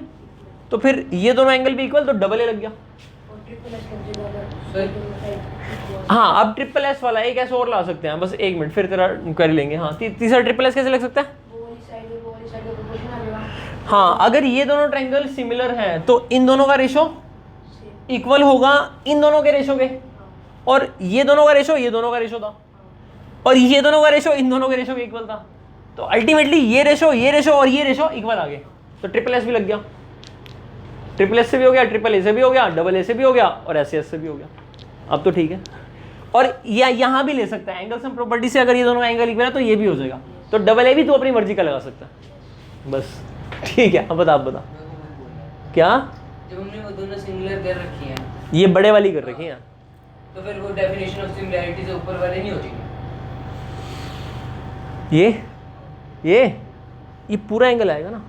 तो फिर ये दोनों एंगल भी इक्वल, तो डबल ए लग गया। और ट्रिपल ऐसे कर देगा अगर दोनों साइड। हाँ, अब ट्रिपल एस वाला एक ऐसे और ला सकते हैं, बस एक मिनट, फिर तेरा कर ही लेंगे। हाँ, तीसरा ट्रिपल एस कैसे लग सकता है? वो वाली साइड और वो वाली साइड का प्रोपोर्शन आ जाएगा। हाँ, अगर ये दोनों ट्रायंगल सिमिलर हैं तो इन दोनों का रेशो इक्वल होगा इन दोनों के रेशो के, और ये दोनों का रेशो ये दोनों का रेशो था, और ये दोनों का रेशो इन दोनों के रेशो के इक्वल था, तो अल्टीमेटली ये रेशो और ये रेशो इक्वल आ गए, तो ट्रिपल एस भी लग गया। ट्रिपल एस से भी हो गया, ट्रिपल ए से भी हो गया, डबल ए से भी हो गया, और एस से भी हो गया। अब तो ठीक है। और यहाँ भी ले सकता है एंगल सम प्रॉपर्टी से, अगर ये दोनों एंगल इक्वल है तो ये भी हो जाएगा, तो डबल ए भी तो अपनी मर्जी का लगा सकता है। बस ठीक है। अब बता क्या? जब हमने वो दोनों सिमिलर कर रखी हैं ये बड़े वाली कर रखी है, तो फिर वो डेफिनेशन ऑफ सिमिलैरिटी से ऊपर वाले नहीं हो जाएंगे। ये पूरा एंगल आएगा ना,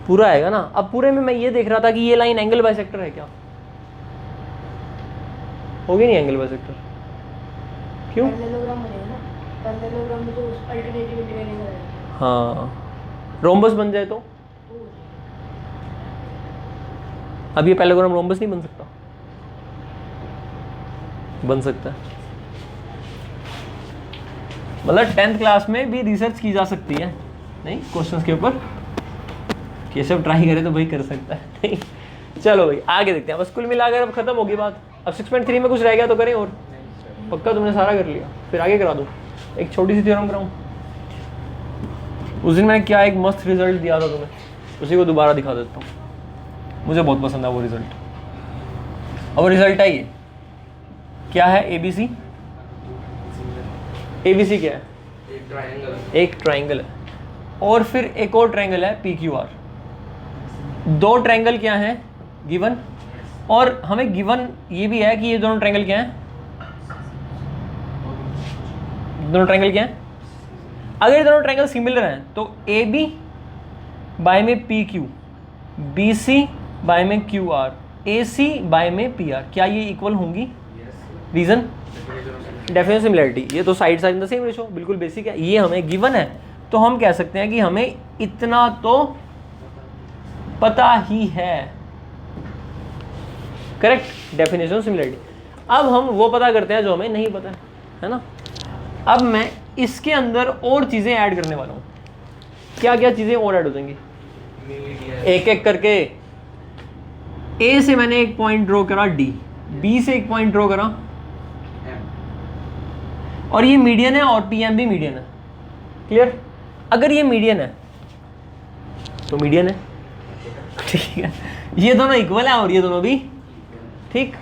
पूरा आएगा ना। अब पूरे में मैं ये देख रहा था कि ये लाइन एंगल बाइसेक्टर है क्या? होगी नहीं एंगल बाइसेक्टर, क्यों? पैरेललोग्राम बनेगा ना, पैरेललोग्राम में तो अल्टरनेटिव इंटीग्रल है। हाँ, रोम्बस बन जाए तो अब ये पैरेललोग्राम रोम्बस नहीं बन सकता? बन सकता है। मतलब 10th क्लास में भी रिसर्च की जा सकती है, नहीं क्वेश्चंस के ऊपर, केशव ट्राई करे तो भाई कर सकता है। नहीं, चलो भाई आगे देखते हैं। बस कुल मिलाकर अब खत्म होगी बात। अब 6.3 में कुछ रह गया तो करें, और पक्का तुमने सारा कर लिया? फिर आगे करा दूँ, एक छोटी सी थ्योरम कराऊँ। उस दिन मैंने क्या एक मस्त रिजल्ट दिया था तुम्हें, उसी को दोबारा दिखा देता हूँ। मुझे बहुत पसंद है वो रिजल्ट। और रिजल्ट है ये, क्या है? एबीसी। एबीसी क्या है? एक ट्रायंगल, एक ट्रायंगल है, और फिर एक और ट्रायंगल है PQR। दो ट्रायंगल क्या है गिवन, और हमें गिवन ये भी है कि ये दोनों ट्रायंगल क्या हैं, दोनों ट्रायंगल क्या हैं? अगर ये दोनों ट्रायंगल सिमिलर हैं तो AB बाय में PQ, BC बाय में QR, AC बाय में PR, क्या ये इक्वल होंगी? रीजन? Definition similarity. ये तो side side in the same ratio, बिल्कुल बेसिक है, ये हमें गिवन है, तो हम कह सकते हैं कि हमें इतना तो पता ही है। Correct, definition similarity. अब हम वो पता करते हैं जो हमें नहीं पता है ना। अब मैं इसके अंदर और चीज़ें ऐड करने वाला हूँ। क्या क्या चीज़ें और ऐड हो जाएंगी? एक एक करके ए से मैंने एक पॉइंट ड्रॉ करा, डी बी से एक पॉइंट ड्रॉ करा, और ये मीडियन है और पी एम भी मीडियन है। क्लियर? अगर ये मीडियन है तो मीडियन है, ठीक है, ये दोनों इक्वल है और ये दोनों भी ठीक।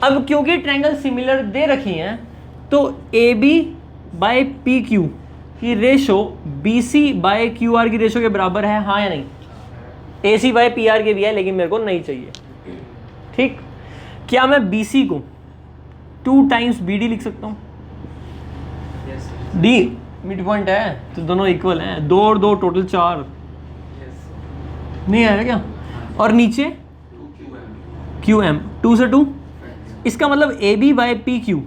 अब क्योंकि ट्रायंगल सिमिलर दे रखी हैं तो A B by P Q की ratio B C by Q R की रेशो के बराबर है, हाँ या नहीं? A C by P R के भी है लेकिन मेरे को नहीं चाहिए, ठीक। क्या मैं बी सी को 2 टाइम्स बी डी लिख सकता हूँ? डी मिड पॉइंट है तो दोनों इक्वल हैं, 2 और 2 टोटल 4, नहीं आएगा क्या? और नीचे क्यू एम 2 से 2, इसका मतलब A B by P Q.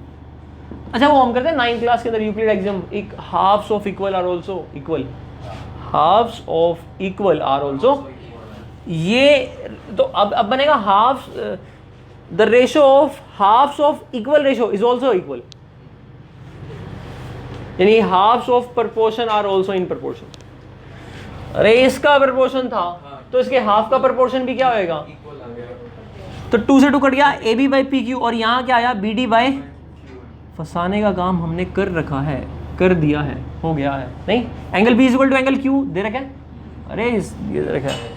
अच्छा वो हम करते हैं 9th क्लास के अंदर यूक्लिड एग्जाम, एक halves of equal are also equal, halves of equal are also, ये तो अब बनेगा halves, the ratio of halves of equal ratio is also equal, यानी halves of proportion are also in proportion. अरे इसका proportion था तो इसके हाफ का प्रपोर्शन भी क्या होएगा? तो 2 से 2 कट गया, A B by P Q, और यहाँ क्या आया? बी डी बाई, फंसाने का काम हमने कर रखा है, कर दिया है, हो गया है। नहीं, angle B is equal to angle Q दे रखा है, अरे ये दे रखा है।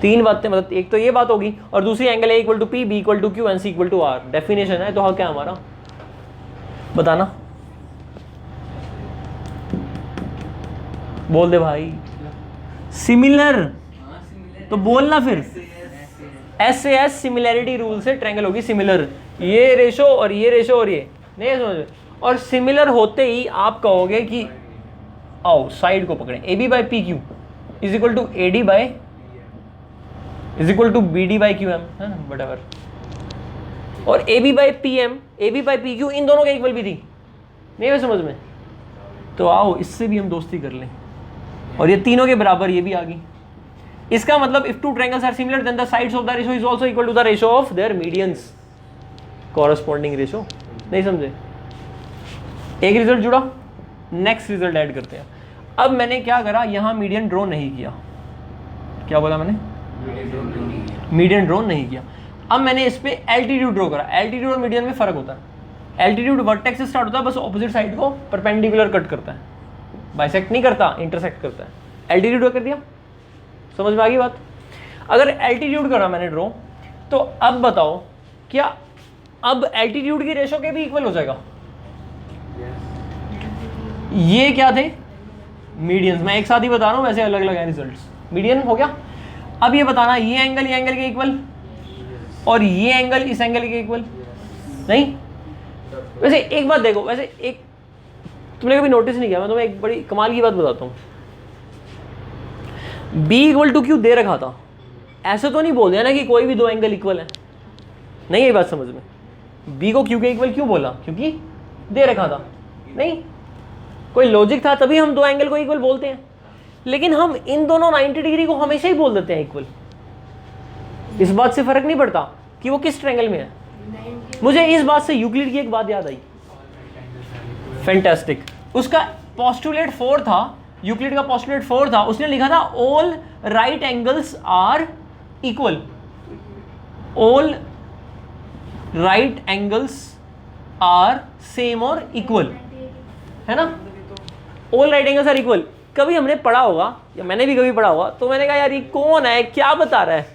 3 बातें, मतलब एक तो ये बात होगी और दूसरी angle A equal to P, B equal to Q, and C equal to R, definition है। तो हाँ क्या हमारा बताना, बोल दे भाई। सिमिलर तो बोलना फिर, एस से एस सिमिलैरिटी रूल से ट्रायंगल होगी सिमिलर, ये रेशो और ये रेशो और ये नहीं समझ में। और सिमिलर होते ही आप कहोगे कि आओ साइड को पकड़ें, A B by P Q is equal to A D by is equal to B D by Q M, है ना, वटेवर। और A B by P M, A B by P Q इन दोनों के equal भी थी, नहीं है समझ में। तो आओ इससे भी हम दोस्ती कर लें, और ये तीनों के बराबर ये भी आ गई। इसका मतलब if 2 triangles are similar then the sides of the ratio is also equal to the ratio of their medians, corresponding ratio. नहीं समझे? एक रिजल्ट जुड़ा, नेक्स्ट रिजल्ट ऐड करते हैं। अब मैंने क्या करा, यहां मीडियन ड्रॉ नहीं किया। क्या बोला मैंने? मीडियन ड्रॉ नहीं किया। अब मैंने इस पे एल्टीट्यूड ड्रॉ करा। एल्टीट्यूड और मीडियन में फर्क होता है। एल्टीट्यूड वर्टेक्स से स्टार्ट होता है, बस ऑपोजिट साइड को परपेंडिकुलर कट करता है, बाइसेक्ट नहीं करता, इंटरसेक्ट करता है। एल्टीट्यूड ड्रॉ कर दिया, समझ में आ गई बात? अगर एल्टीट्यूड करा मैंने ड्रॉ, तो अब बताओ क्या अब एल्टीट्यूड की रेशो के भी इक्वल हो जाएगा? ये क्या थे? मीडियंस। मैं एक साथ ही बता रहा हूं, वैसे अलग अलग है रिजल्ट्स। मीडियन हो गया। अब ये बताना ये एंगल के इक्वल और ये एंगल इस एंगल के इक्वल नहीं? वैसे एक बात देखो, वैसे एक तुमने कभी नोटिस नहीं किया, मैं तुम्हें एक बड़ी कमाल की बात बताता हूँ। b इक्वल टू क्यू दे रखा था, ऐसे तो नहीं बोल दिया ना कि कोई भी 2 एंगल इक्वल है, नहीं ये बात समझ में। b को q के इक्वल क्यों बोला? क्योंकि दे रखा था, नहीं कोई लॉजिक था, तभी हम 2 एंगल को इक्वल बोलते हैं। लेकिन हम इन दोनों 90 डिग्री को हमेशा ही बोल देते हैं इक्वल, इस बात से फर्क नहीं पड़ता कि वो किस ट्रायंगल में है। मुझे इस बात से यूक्लिड की एक बात याद आई, फैंटास्टिक। उसका पोस्टुलेट 4 था, यूक्लिड का पोस्टुलेट 4 था, उसने लिखा था all right angles are equal, all right angles are same और इक्वल, है ना, all right angles are equal. कभी हमने पढ़ा होगा या मैंने भी कभी पढ़ा होगा, तो मैंने कहा यार ये कौन है, क्या बता रहा है?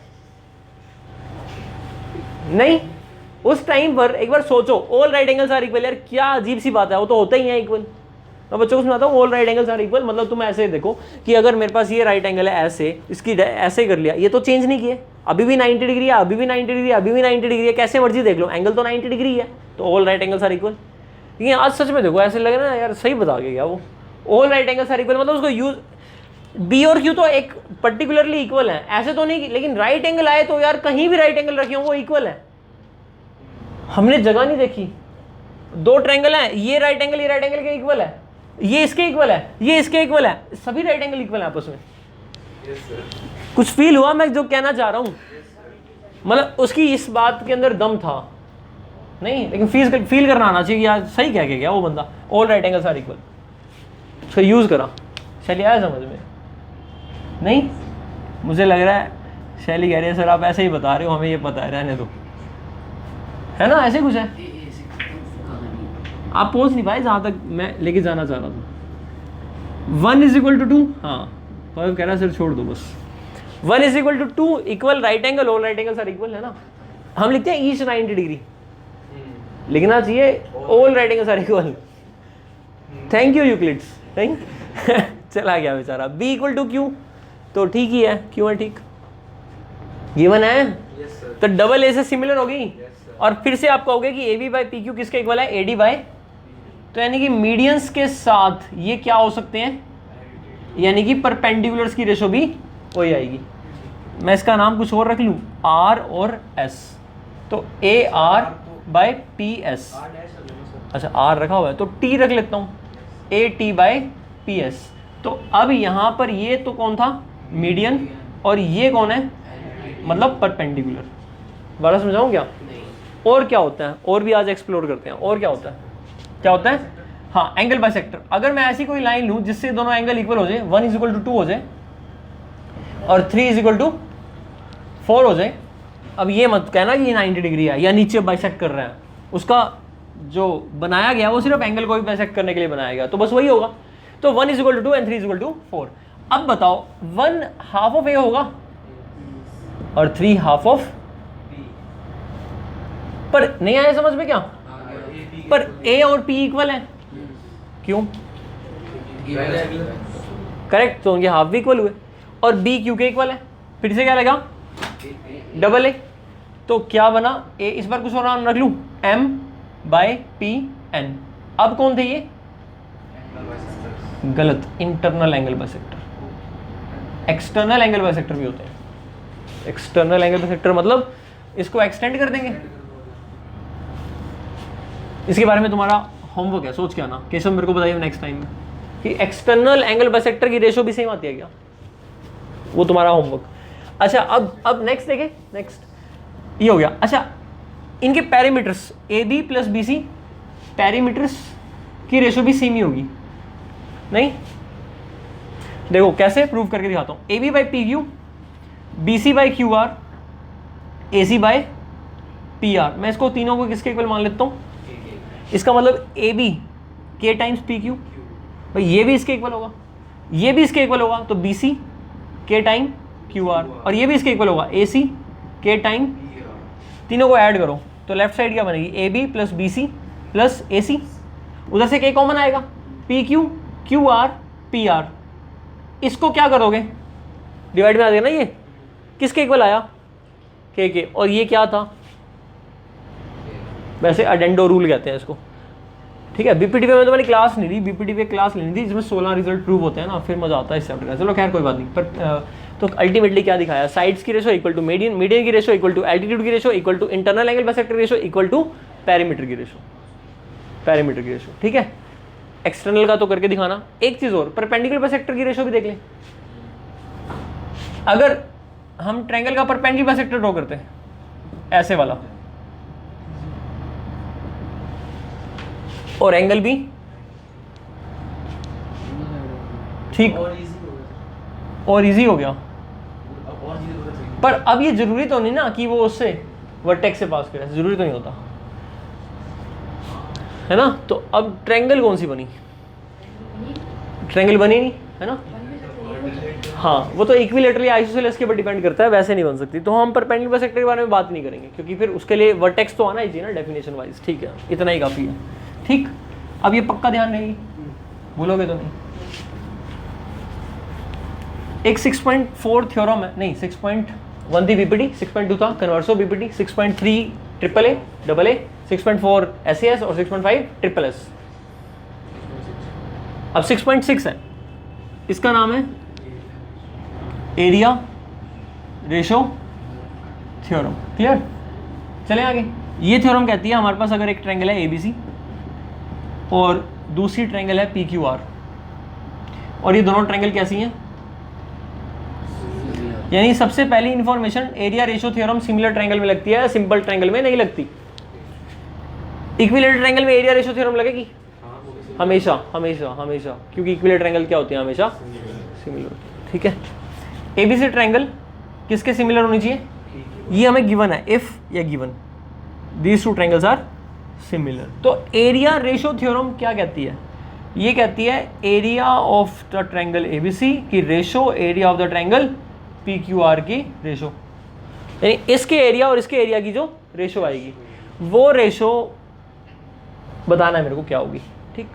नहीं, उस टाइम पर एक बार सोचो, all right angles are equal, यार क्या अजीब सी बात है, वो तो होता ही है इक्वल। मैं बच्चों को समझाता हूँ all right angles are equal, मतलब तुम ऐसे देखो कि अगर मेरे पास ये राइट एंगल है ऐसे, इसकी ऐसे कर लिया, ये तो चेंज नहीं किए, अभी भी 90 डिग्री है, अभी भी 90 डिग्री है, अभी भी 90 डिग्री है, कैसे मर्जी देख लो, एंगल तो 90 डिग्री है, तो all right angles are equal. लेकिन आज सच में देखो ऐसे लगे ना यार, सही बता के गया वो, all right angles are equal मतलब उसको यूज बी और क्यू तो एक पर्टिकुलरली इक्वल है, ऐसे तो नहीं, लेकिन राइट एंगल आए तो यार कहीं भी राइट एंगल रखे हो वो इक्वल है। हमने जगह नहीं देखी, 2 ट्रायंगल हैं, ये राइट एंगल के इक्वल है, ये इसके इक्वल है, ये इसके इक्वल है, सभी राइट एंगल इक्वल है आपस में। कुछ फील हुआ मैं जो कहना चाह रहा हूं? मतलब उसकी इस बात के अंदर दम था नहीं, लेकिन फील करना आना चाहिए यार, सही कह के गया वो बंदा, all right angles are equal, उसका यूज करा, चलिए आया समझ में? नहीं मुझे लग रहा है शैली कह रही है सर आप ऐसे ही बता रहे हो, हमें ये पता है, रहने दो, है ना, ऐसे कुछ है। आप पहुंच नहीं पाए जहाँ तक मैं लेके जाना चाह रहा था। 1 इज इक्वल टू 2, हाँ तो कह रहा है सर छोड़ दो बस। 1 is equal to 2 equal right angle, all right angles are equal, है ना। हम लिखते हैं ईच 90 डिग्री, लिखना चाहिए all right angles are equal. Thank you Euclid's, thank चला गया बेचारा। b इक्वल टू क्यू, तो ठीक ही है, क्यों है ठीक, गिवन है। तो डबल ए से सिमिलर होगी। और फिर से आप कहोगे कि A B by P Q किसके इक्वल है, ए डी बाई, तो यानी कि मीडियंस के साथ ये क्या हो सकते हैं, यानी कि परपेंडिकुलर्स की रेशो भी वही आएगी। मैं इसका नाम कुछ और रख लूँ, आर और एस, तो A R by P S. अच्छा आर रखा हुआ है तो टी रख लेता हूँ, A T by P S. तो अब यहाँ पर ये तो कौन था, मीडियन, और ये कौन है, मतलब परपेंडिकुलर। बड़ा समझाऊँ क्या, और क्या होता है, और भी आज एक्सप्लोर करते हैं। और क्या होता है, क्या होता है, हाँ एंगल बाइसेक्टर। अगर मैं ऐसी कोई लाइन लूँ जिससे दोनों एंगल इक्वल हो जाए, 1 इज इक्वल टू 2 हो जाए और 3 इज इक्वल टू 4 हो जाए। अब ये मत कहना कि 90 डिग्री है या नीचे बाइसेक्ट कर रहा है, उसका जो बनाया गया वो सिर्फ एंगल को भी बाइसेक्ट करने के लिए बनाया गया, तो बस वही होगा। तो 1 is equal to 2 and 3 is equal to 4। अब बताओ 1 हाफ ऑफ ए होगा और 3 हाफ ऑफ, पर नहीं आया समझ में क्या, पर a और p इक्वल है, क्यों, करेक्ट, तो उनके हाफ भी इक्वल हुए, और b q के इक्वल है। फिर से क्या लगा, डबल ए, तो क्या बना, a इस बार कुछ और नाम रख लूं, m बाय p n। अब कौन थे ये, गलत, internal angle bisector. External angle bisector भी होते हैं। एक्सटर्नल एंगल बाइसेक्टर मतलब इसको एक्सटेंड कर देंगे। इसके बारे में तुम्हारा होमवर्क है, सोच के आना, केशव मेरे को बताइए नेक्स्ट टाइम में कि एक्सटर्नल एंगल बाइसेक्टर की रेशो भी सेम आती है क्या, वो तुम्हारा होमवर्क। अच्छा अब नेक्स्ट देखें, नेक्स्ट ये हो गया। अच्छा इनके parameters A B plus B C, parameters की रेशो भी सेम ही होगी, नहीं, देखो कैसे प्रूव करके दिखाता हूँ। A B by P Q, B C by Q R, A C by P R. मैं इसको तीनों को किसके इक्वल मान लेता हूँ, इसका मतलब ए बी के टाइम्स पी क्यू, भाई ये भी इसके इक्वल होगा, ये भी इसके इक्वल होगा, तो बी सी के टाइम क्यू आर, और ये भी इसके इक्वल होगा, ए सी के टाइम, तीनों को ऐड करो तो लेफ्ट साइड क्या बनेगी, A B plus B C plus A C, उधर से के कॉमन आएगा, P Q Q R P R. इसको क्या करोगे, डिवाइड में आ जाएगा ना, ये किसके इक्वल आया, के, और ये क्या था, वैसे अडेंडो रूल कहते हैं इसको, ठीक है। बीपीटीवी में तो मैंने क्लास नहीं ली, बीपीटीवी क्लास लेनी थी जिसमें 16 रिजल्ट प्रूव होते हैं ना, फिर मजा आता है इस चैप्टर का। चलो खैर कोई बात नहीं, पर तो अल्टीमेटली क्या दिखाया, साइड्स की ratio equal to median, median की रेशो इक्वल टू एल्टीट्यूड की ratio equal to internal angle bisector ratio equal to parameter की रेशो, पैरामीटर की रेशो, ठीक है। एक्सटर्नल का तो करके दिखाना। एक चीज और, परपेंडिकुलर बाइसेक्टर की रेशो भी देख लें। अगर हम ट्रायंगल का परपेंडिकुलर बाइसेक्टर ड्रॉ करते हैं, ऐसे वाला, और एंगल भी ठीक और इजी हो गया, पर अब ये जरूरी तो नहीं ना कि वो उससे वर्टेक्स से पास करे, जरूरी तो नहीं होता है ना। तो अब ट्रायंगल कौन सी बनी, ट्रायंगल बनी नहीं है ना, हाँ वो तो इक्विलेटरली आइसोसेलेस के ऊपर डिपेंड करता है, वैसे नहीं बन सकती। तो हम परपेंडिकुलर बाइसेक्टर के बारे में बात नहीं करेंगे क्योंकि फिर उसके लिए वर्टेक्स तो आना ही चाहिए ना डेफिनेशन वाइज, ठीक है, इतना ही काफी है, ठीक। अब ये पक्का ध्यान रहेगी, भूलोगे तो नहीं। एक 6.4 थ्योरम है, नहीं 6.1 थी बीपीटी, 6.2 था converse BPT, 6.3 triple A double A, 6.4 SAS और 6.5 ट्रिपल एस। अब 6.6 है, इसका नाम है एरिया रेशो थ्योरम, क्लियर। चले आगे। ये थ्योरम कहती है हमारे पास अगर एक ट्रायंगल है एबीसी और दूसरी ट्रायंगल है पी क्यू आर, और ये दोनों ट्रायंगल कैसी हैं, यानी सबसे पहली information area ratio theorem similar triangle में लगती है, सिंपल ट्रायंगल में नहीं लगती। इक्विलेटरल ट्रायंगल में एरिया रेशो थ्योरम लगेगी हमेशा हमेशा हमेशा, क्योंकि इक्विलेटरल ट्रायंगल क्या होती है, हमेशा सिमिलर, ठीक है। ABC ट्रायंगल किसके सिमिलर होनी चाहिए, ये हमें गिवन है, इफ या given these two triangles are similar. तो एरिया रेशो थ्योरम क्या कहती है, ये कहती है area of the triangle ABC की ratio area of the triangle PQR की रेशो, यानी इसके एरिया और इसके एरिया की जो रेशो आएगी वो रेशो बताना है मेरे को क्या होगी। ठीक,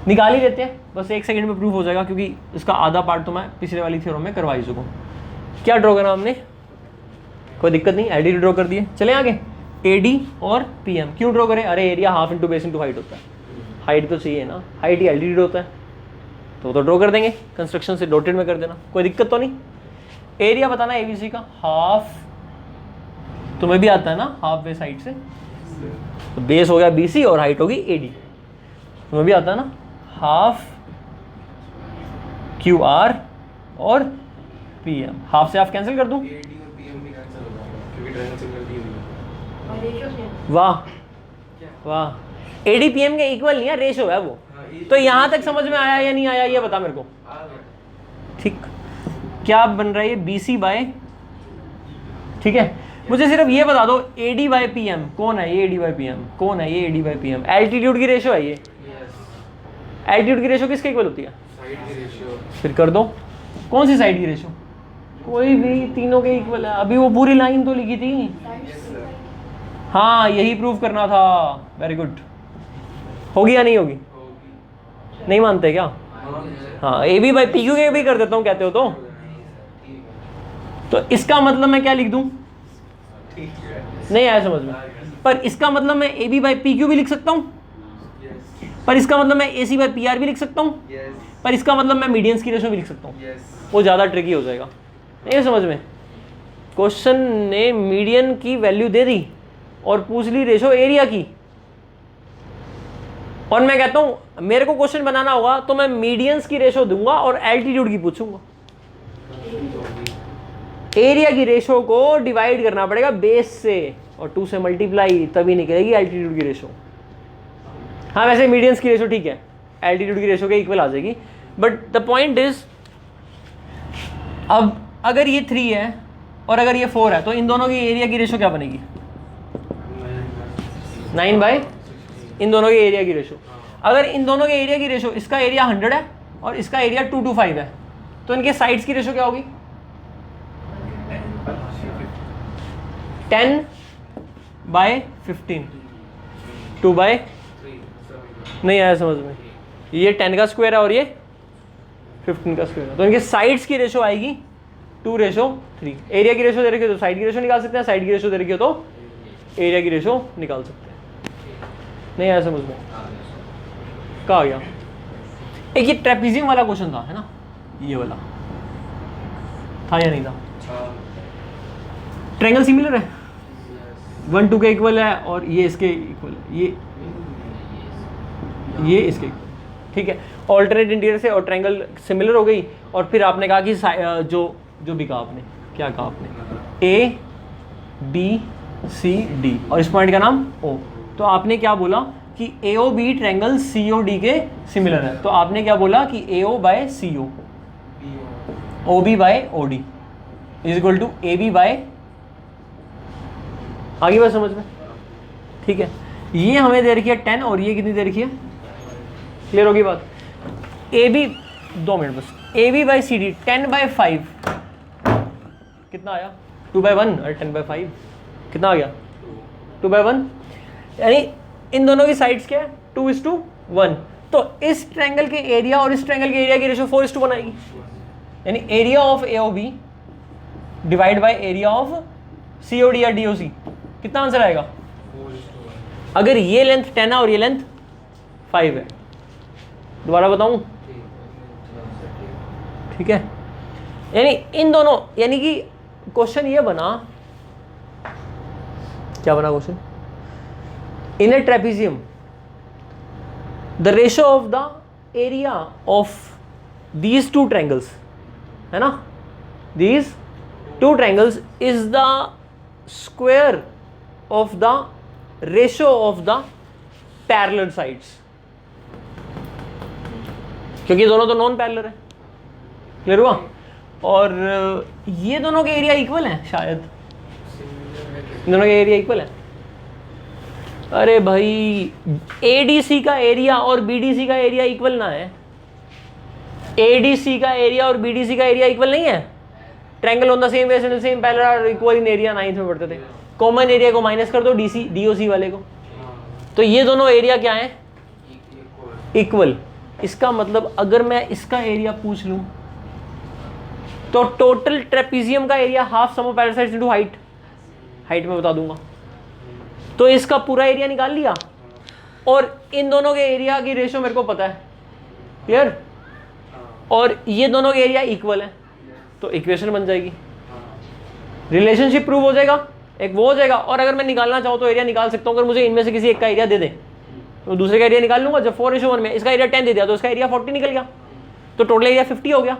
निकाल ही देते हैं, बस 1 सेकंड में प्रूफ हो जाएगा क्योंकि इसका आधा पार्ट तो मैं पिछले वाली थ्योरम में करवा ही चुका हूँ। क्या ड्रॉ करना हमने, कोई दिक्कत नहीं, एडी ड्रॉ कर दिए। चले आगे, AD और PM क्यों ड्रॉ करें, अरे area half into base into height होता है, हाइट तो चाहिए ना, हाइट ही LDD होता है तो ड्रॉ कर देंगे, कंस्ट्रक्शन से डॉटेड में कर देना, कोई दिक्कत तो नहीं। एरिया बताना ABC का हाफ, तुम्हें भी आता है ना हाफ बेस हाइट से, तो बेस हो गया BC और हाइट होगी AD, तुम्हें भी आता है ना, हाफ QR और PM, हाफ से हाफ कैंसिल कर दूं, AD और PM भी कैंसिल हो जाएगा क्योंकि ट्रायंगल सिमिलर दी हुई है। और रेशियो सेम। वाह वाह, AD PM के इक्वल नहीं है, रेशो है वो। तो यहां तक समझ में आया या नहीं आया ये बता मेरे को। ठीक, क्या बन रहा है ये BC बाय, ठीक है, मुझे सिर्फ ये बता दो AD बाय PM कौन है, ये AD बाय PM कौन है, ये AD बाय PM एल्टीट्यूड की रेशो है ये। एल्टीट्यूड की रेशो किसके इक्वल होती है, साइड की रेशियो। फिर कर दो, कौन सी साइड की रेशो, कोई भी, तीनों के इक्वल है। अभी वो पूरी लाइन तो लिखी थी, हाँ यही प्रूव करना था, वेरी गुड। होगी या नहीं होगी, नहीं मानते क्या, हाँ AB बाय PQ के भी कर देता हूँ कहते हो तो इसका मतलब मैं क्या लिख दूं, नहीं आया समझ में, पर इसका मतलब मैं AB बाय PQ भी लिख सकता हूँ, पर इसका मतलब मैं AC बाय PR भी लिख सकता हूँ, पर इसका मतलब मैं मीडियंस की रेशो भी लिख सकता हूँ। वो ज़्यादा ट्रिकी हो जाएगा, नहीं है समझ में। क्वेश्चन ने मीडियन की वैल्यू दे दी और पूछ ली रेशो एरिया की, और मैं कहता हूँ मेरे को क्वेश्चन बनाना होगा तो मैं मीडियंस की रेशो दूंगा और एल्टीट्यूड की पूछूंगा। एरिया की रेशो को डिवाइड करना पड़ेगा बेस से और 2 से मल्टीप्लाई, तभी निकलेगी एल्टीट्यूड की रेशो। हाँ वैसे मीडियंस की रेशो ठीक है, एल्टीट्यूड की रेशो के इक्वल आ जाएगी, बट द पॉइंट इज अब अगर ये 3 है और अगर ये 4 है तो इन दोनों की एरिया की रेशो क्या बनेगी, 9 बाय इन दोनों के एरिया की रेशो। अगर इन दोनों के एरिया की रेशो, इसका एरिया 100 है और इसका एरिया 2 to 5 है, तो इनके साइड्स की रेशो क्या होगी, 10 बाय 15, 2 बाय, नहीं आया समझ में, ये 10 का स्क्वायर है और ये 15 का स्क्वायर है, तो इनके साइड्स की रेशो आएगी 2:3। एरिया की रेशो दे रखी हो तो साइड की रेशो निकाल सकते हैं, साइड की रेशो दे रखी हो तो एरिया की रेशो निकाल सकते हैं। नहीं आया समझ में, कहाँ आ गया। एक ये ट्रेपेजियम वाला क्वेश्चन था, है ना, ये वाला था या नहीं था, ट्रायंगल सिमिलर है, 1 2 के इक्वल है और ये इसके इक्वल है, ये इसके इक्वल, ठीक है। ऑल्टरनेट इंटीरियर से और ट्रायंगल सिमिलर हो गई, और फिर आपने कहा कि जो भी कहा आपने, क्या कहा आपने, ABCD और इस पॉइंट का नाम O, तो आपने क्या बोला कि AOB ट्रायंगल COD के सिमिलर है, तो आपने क्या बोला कि AO by CO, OB by OD is equal to AB by, आगे बात समझ में, ठीक है। ये हमें दे रखी है 10 और ये कितनी दे रखी है, क्लियर होगी बात। AB 2 मिनट बस, AB बाय CD 10 बाय 5 कितना आया, 2 बाय 1 और 10 बाय 5 कितना आ गया, 2 बाय 1, यानी इन दोनों की साइड्स क्या है, 2:1। तो इस ट्रायंगल के एरिया और इस ट्रायंगल के एरिया की रेशो 4:1 आएगी, यानी area of AOB divide by area of COD या DOC, कितना आंसर आएगा। अगर ये लेंथ 10 है और ये लेंथ 5 है, दोबारा बताऊं, ठीक है, यानी इन दोनों, यानी कि क्वेश्चन ये बना, क्या बना question, in A trapezium the ratio of the area of these 2 triangles, है ना, these 2 triangles is the square of the ratio of the parallel sides, क्योंकि दोनों तो नॉन पैरेलल है, क्लियर हुआ। और ये दोनों के एरिया इक्वल हैं शायद, दोनों के एरिया इक्वल है। अरे भाई एडीसी का एरिया और बीडीसी का एरिया इक्वल ना है, एडीसी का एरिया और बीडीसी का एरिया इक्वल नहीं है। Triangle on the same base and same parallel are equal in area, 9th में पढ़ते थे। कॉमन एरिया को माइनस कर दो डीसी डीओसी वाले को, तो ये दोनों एरिया क्या है, इक्वल। इसका मतलब अगर मैं इसका एरिया पूछ लूं तो टोटल ट्रेपीजियम का area half sum of parallel sides into height, height में बता दूंगा। तो इसका पूरा एरिया निकाल लिया और इन दोनों के एरिया की रेशियो मेरे को पता है, क्लियर। और ये दोनों के एरिया इक्वल है, तो इक्वेशन बन जाएगी, रिलेशनशिप प्रूव हो जाएगा, एक वो हो जाएगा। और अगर मैं निकालना चाहूँ तो एरिया निकाल सकता हूँ, अगर मुझे इनमें से किसी एक का एरिया दे दे तो दूसरे का एरिया निकाल लूंगा। जब 4:1 में इसका एरिया 10 दे दिया तो इसका एरिया 40 निकल गया, तो टोटल एरिया 50 हो गया।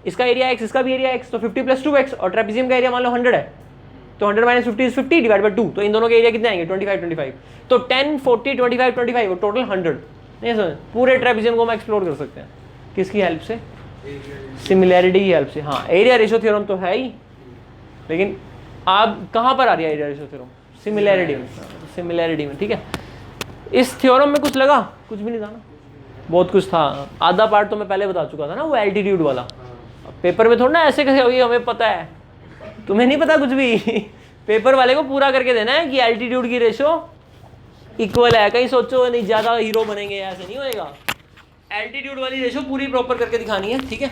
इसका एरिया x, इसका भी एरिया x, तो 50 + 2x। और ट्रेपीजियम का एरिया मान लो 100 है, तो 100 - 50 = 50 / 2, तो इन दोनों के एरिया कितने आएंगे, 25 तो 10 40 25 25 और टोटल 100। नहीं समझ, पूरे ट्रेपीजियम को हम एक्सप्लोर कर सकते हैं किसकी हेल्प से, सिमिलैरिटी की हेल्प से। हाँ एरिया रेशियो थ्योरम तो है ही, लेकिन आप कहाँ पर आ रही है एरिया रेशियो थ्योरम, सिमिलैरिटी में, सिमिलैरिटी में, ठीक है। इस थ्योरम में कुछ लगा, कुछ भी नहीं था ना, बहुत कुछ था। आधा पार्ट तो मैं पहले बता चुका था ना, वो एल्टीट्यूड वाला। पेपर में थोड़ा ना ऐसे कैसे होगी, हमें पता है, तुम्हें नहीं पता कुछ भी पेपर वाले को पूरा करके देना है कि एल्टीट्यूड की रेशियो इक्वल है। कहीं सोचो नहीं ज़्यादा हीरो बनेंगे, ऐसे नहीं होएगा। एल्टीट्यूड वाली रेशियो पूरी प्रॉपर करके दिखानी है, ठीक है।